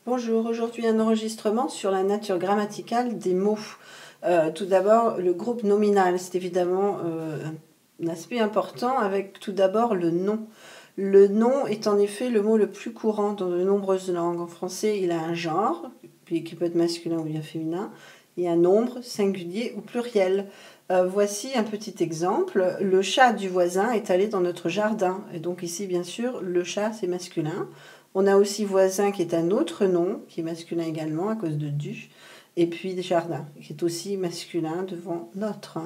Bonjour, aujourd'hui un enregistrement sur la nature grammaticale des mots. Tout d'abord, le groupe nominal, c'est évidemment un aspect important avec tout d'abord le nom. Le nom est en effet le mot le plus courant dans de nombreuses langues. En français, il a un genre, puis qui peut être masculin ou bien féminin, et un nombre, singulier ou pluriel. Voici un petit exemple. Le chat du voisin est allé dans notre jardin. Et donc ici, bien sûr, le chat, c'est masculin. On a aussi voisin qui est un autre nom, qui est masculin également à cause de du. Et puis jardin, qui est aussi masculin devant notre.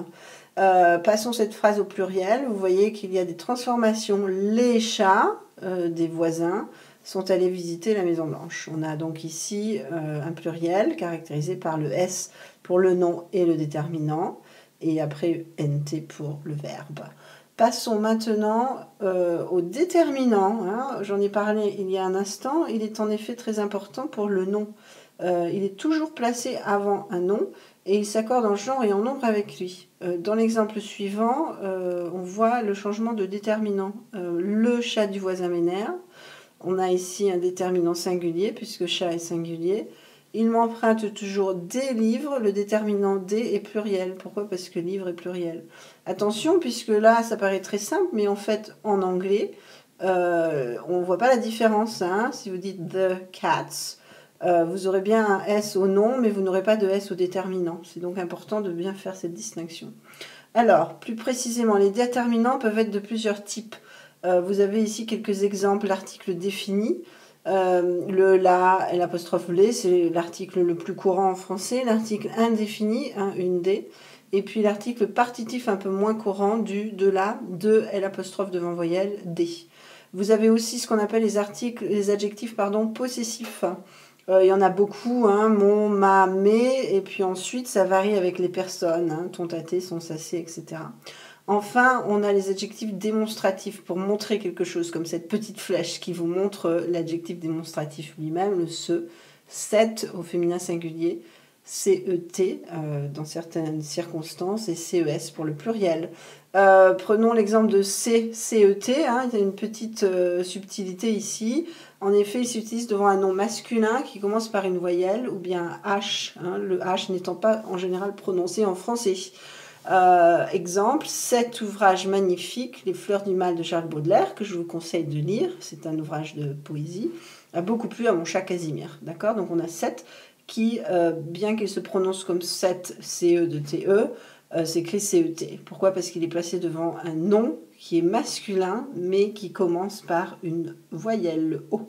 Passons cette phrase au pluriel. Vous voyez qu'il y a des transformations. Les chats des voisins sont allés visiter la Maison Blanche. On a donc ici un pluriel caractérisé par le S pour le nom et le déterminant, et après NT pour le verbe. Passons maintenant au déterminant. J'en ai parlé il y a un instant. Il est en effet très important pour le nom. Il est toujours placé avant un nom et il s'accorde en genre et en nombre avec lui. Dans l'exemple suivant, on voit le changement de déterminant. Le chat du voisin m'énerve. On a ici un déterminant singulier puisque chat est singulier. Il m'emprunte toujours des livres. Le déterminant des est pluriel. Pourquoi? Parce que livre est pluriel. Attention, puisque là, ça paraît très simple, mais en fait, en anglais, on ne voit pas la différence. Si vous dites the cats, vous aurez bien un S au nom, mais vous n'aurez pas de S au déterminant. C'est donc important de bien faire cette distinction. Alors, plus précisément, les déterminants peuvent être de plusieurs types. Vous avez ici quelques exemples. L'article défini. Le la et l'apostrophe les, c'est l'article le plus courant en français. L'article indéfini, une des. Et puis l'article partitif un peu moins courant du, de la, de et l'apostrophe devant voyelle, des. Vous avez aussi ce qu'on appelle les adjectifs possessifs. Il y en a beaucoup, mon, ma, mes, et puis ensuite ça varie avec les personnes, ton, ta, tes, son, sa, c'est, etc. Enfin, on a les adjectifs démonstratifs pour montrer quelque chose, comme cette petite flèche qui vous montre l'adjectif démonstratif lui-même, le ce, cette au féminin singulier, CET dans certaines circonstances et CES pour le pluriel. Prenons l'exemple de CET, il y a une petite subtilité ici. En effet, il s'utilise devant un nom masculin qui commence par une voyelle ou bien un H, le H n'étant pas en général prononcé en français. Exemple, cet ouvrage magnifique, Les Fleurs du Mal de Charles Baudelaire, que je vous conseille de lire, c'est un ouvrage de poésie, a beaucoup plu à mon chat Casimir. D'accord? Donc on a cet qui, bien qu'il se prononce comme cet, CE de TE, s'écrit CET. Pourquoi? Parce qu'il est placé devant un nom qui est masculin, mais qui commence par une voyelle, le O.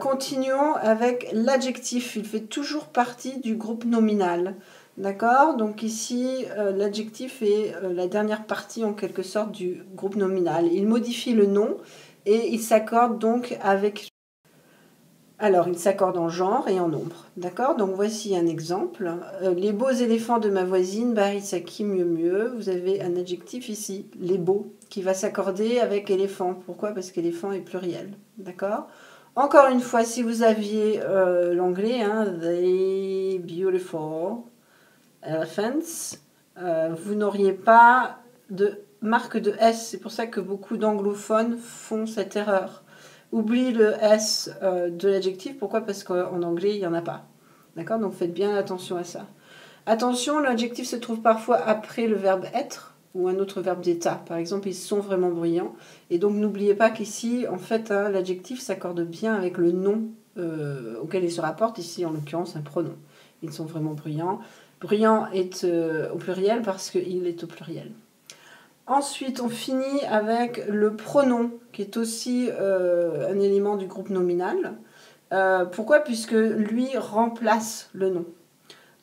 Continuons avec l'adjectif. Il fait toujours partie du groupe nominal. D'accord? Donc ici, l'adjectif est la dernière partie en quelque sorte du groupe nominal. Il modifie le nom et il s'accorde donc avec... Alors, il s'accorde en genre et en nombre. D'accord? Donc voici un exemple. Les beaux éléphants de ma voisine, Barisaki mieux mieux. Vous avez un adjectif ici, les beaux, qui va s'accorder avec éléphant. Pourquoi? Parce qu'éléphant est pluriel. D'accord? Encore une fois, si vous aviez l'anglais, the beautiful elephants, vous n'auriez pas de marque de S. C'est pour ça que beaucoup d'anglophones font cette erreur. Oublie le S de l'adjectif. Pourquoi? Parce qu'en anglais, il n'y en a pas. D'accord? Donc faites bien attention à ça. Attention, l'adjectif se trouve parfois après le verbe être ou un autre verbe d'état. Par exemple, ils sont vraiment bruyants. Et donc n'oubliez pas qu'ici, en fait, l'adjectif s'accorde bien avec le nom auquel il se rapporte. Ici, en l'occurrence, un pronom. Ils sont vraiment bruyants. Bruyant est au pluriel parce qu'il est au pluriel. Ensuite, on finit avec le pronom, qui est aussi un élément du groupe nominal. Pourquoi? Puisque lui remplace le nom.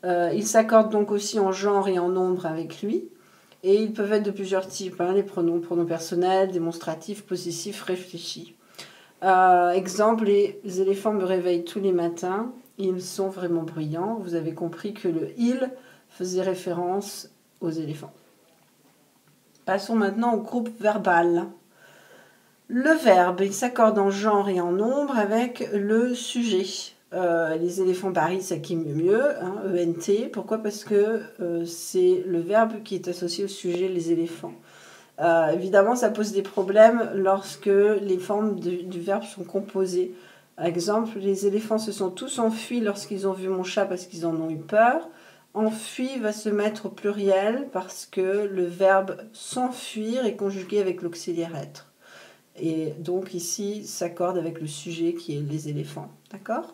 Il s'accorde donc aussi en genre et en nombre avec lui. Et ils peuvent être de plusieurs types, les pronoms personnels, démonstratifs, possessifs, réfléchis. Exemple, les éléphants me réveillent tous les matins. Ils sont vraiment bruyants. Vous avez compris que le « il » faisait référence aux éléphants. Passons maintenant au groupe verbal. Le verbe, il s'accorde en genre et en nombre avec le sujet. Les éléphants Barisaki mieux mieux, ENT. Pourquoi? Parce que c'est le verbe qui est associé au sujet, les éléphants. Évidemment, ça pose des problèmes lorsque les formes du verbe sont composées. Exemple, les éléphants se sont tous enfuis lorsqu'ils ont vu mon chat parce qu'ils en ont eu peur. Enfui va se mettre au pluriel parce que le verbe s'enfuir est conjugué avec l'auxiliaire être. Et donc ici s'accorde avec le sujet qui est les éléphants. D'accord ?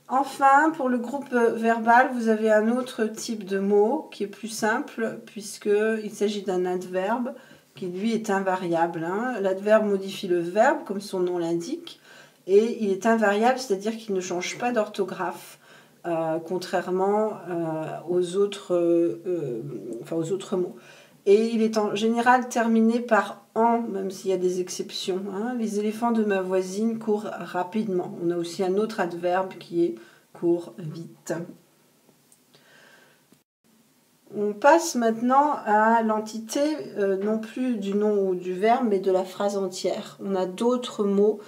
Enfin, pour le groupe verbal, vous avez un autre type de mot qui est plus simple puisqu'il s'agit d'un adverbe qui lui est invariable. L'adverbe modifie le verbe comme son nom l'indique et il est invariable, c'est-à-dire qu'il ne change pas d'orthographe, contrairement aux autres mots. Et il est en général terminé par « en », même s'il y a des exceptions. Les éléphants de ma voisine courent rapidement. On a aussi un autre adverbe qui est « court vite ». On passe maintenant à l'entité, non plus du nom ou du verbe, mais de la phrase entière. On a d'autres mots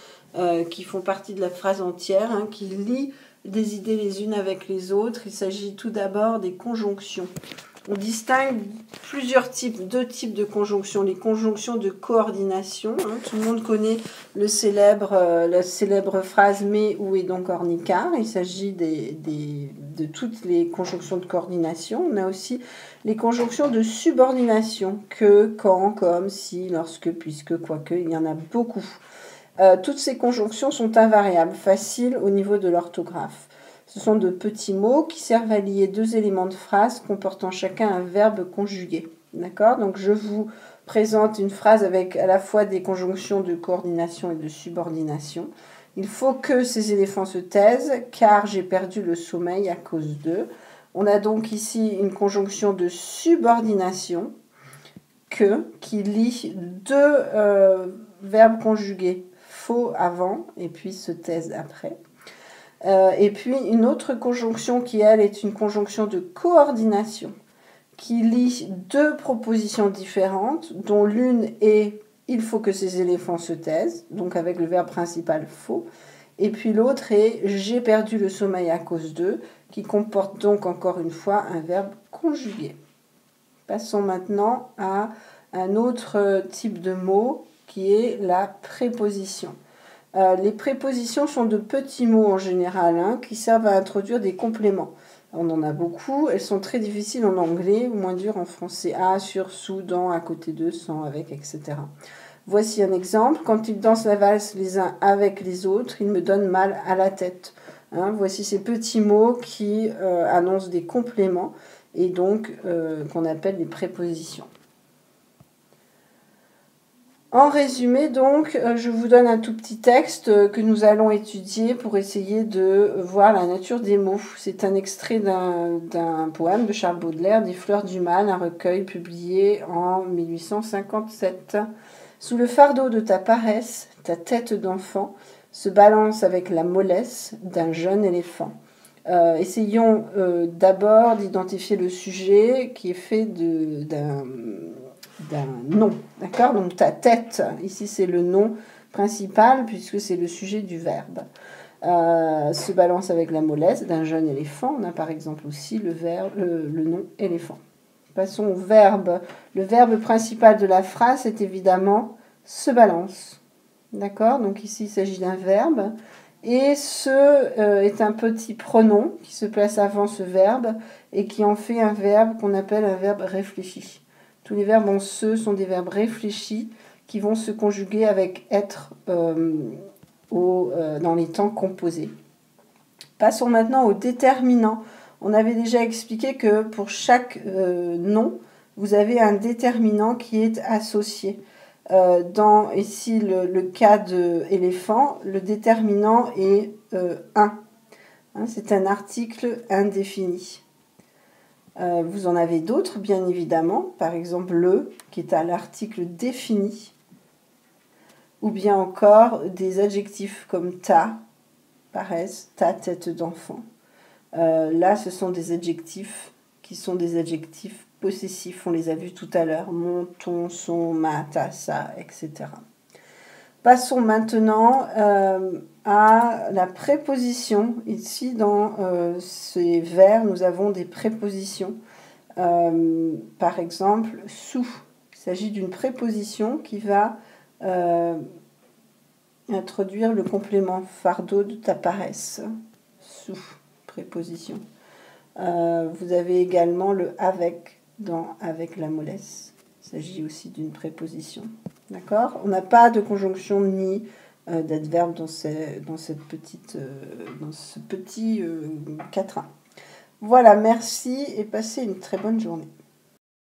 qui font partie de la phrase entière, qui lient des idées les unes avec les autres. Il s'agit tout d'abord des conjonctions. On distingue deux types de conjonctions. Les conjonctions de coordination. Tout le monde connaît la célèbre phrase « mais, où est donc Ornicard ?» Il s'agit de toutes les conjonctions de coordination. On a aussi les conjonctions de subordination. Que, quand, comme, si, lorsque, puisque, quoique. Il y en a beaucoup. Toutes ces conjonctions sont invariables, faciles au niveau de l'orthographe. Ce sont de petits mots qui servent à lier deux éléments de phrase comportant chacun un verbe conjugué. D'accord ? Donc je vous présente une phrase avec à la fois des conjonctions de coordination et de subordination. Il faut que ces éléphants se taisent car j'ai perdu le sommeil à cause d'eux. On a donc ici une conjonction de subordination que qui lie deux verbes conjugués faux avant et puis se taisent après. Et puis une autre conjonction qui, elle, est une conjonction de coordination qui lie deux propositions différentes, dont l'une est « il faut que ces éléphants se taisent », donc avec le verbe principal « faux », et puis l'autre est « j'ai perdu le sommeil à cause d'eux », qui comporte donc encore une fois un verbe conjugué. Passons maintenant à un autre type de mot qui est la préposition. Les prépositions sont de petits mots en général qui servent à introduire des compléments. On en a beaucoup, elles sont très difficiles en anglais, moins dures en français. À, sur, sous, dans, à côté de, sans, avec, etc. Voici un exemple. Quand ils dansent la valse les uns avec les autres, ils me donnent mal à la tête. Voici ces petits mots qui annoncent des compléments et donc qu'on appelle les prépositions. En résumé, donc, je vous donne un tout petit texte que nous allons étudier pour essayer de voir la nature des mots. C'est un extrait d'un poème de Charles Baudelaire, Des Fleurs du Mal, un recueil publié en 1857. Sous le fardeau de ta paresse, ta tête d'enfant se balance avec la mollesse d'un jeune éléphant. Essayons d'abord d'identifier le sujet qui est fait d'un nom, d'accord ? Donc ta tête, ici c'est le nom principal puisque c'est le sujet du verbe. Se balance avec la mollesse d'un jeune éléphant. On a par exemple aussi le nom éléphant. Passons au verbe. Le verbe principal de la phrase est évidemment se balance. D'accord ? Donc ici il s'agit d'un verbe. Et ce est un petit pronom qui se place avant ce verbe et qui en fait un verbe qu'on appelle un verbe réfléchi. Tous les verbes en se sont des verbes réfléchis qui vont se conjuguer avec être dans les temps composés. Passons maintenant au déterminant. On avait déjà expliqué que pour chaque nom, vous avez un déterminant qui est associé. Dans ici le cas de éléphant, le déterminant est un. C'est un article indéfini. Vous en avez d'autres, bien évidemment. Par exemple, le, qui est à l'article défini. Ou bien encore des adjectifs comme ta, paresse, ta tête d'enfant. Là, ce sont des adjectifs qui sont des adjectifs possessifs. On les a vus tout à l'heure. Mon, ton, son, ma, ta, sa, etc. Passons maintenant à la préposition. Ici, dans ces vers, nous avons des prépositions. Par exemple, sous. Il s'agit d'une préposition qui va introduire le complément fardeau de ta paresse, sous préposition. Vous avez également le avec dans avec la mollesse. Il s'agit aussi d'une préposition. D'accord? On n'a pas de conjonction ni d'adverbe dans ce petit quatrain. Voilà, merci et passez une très bonne journée.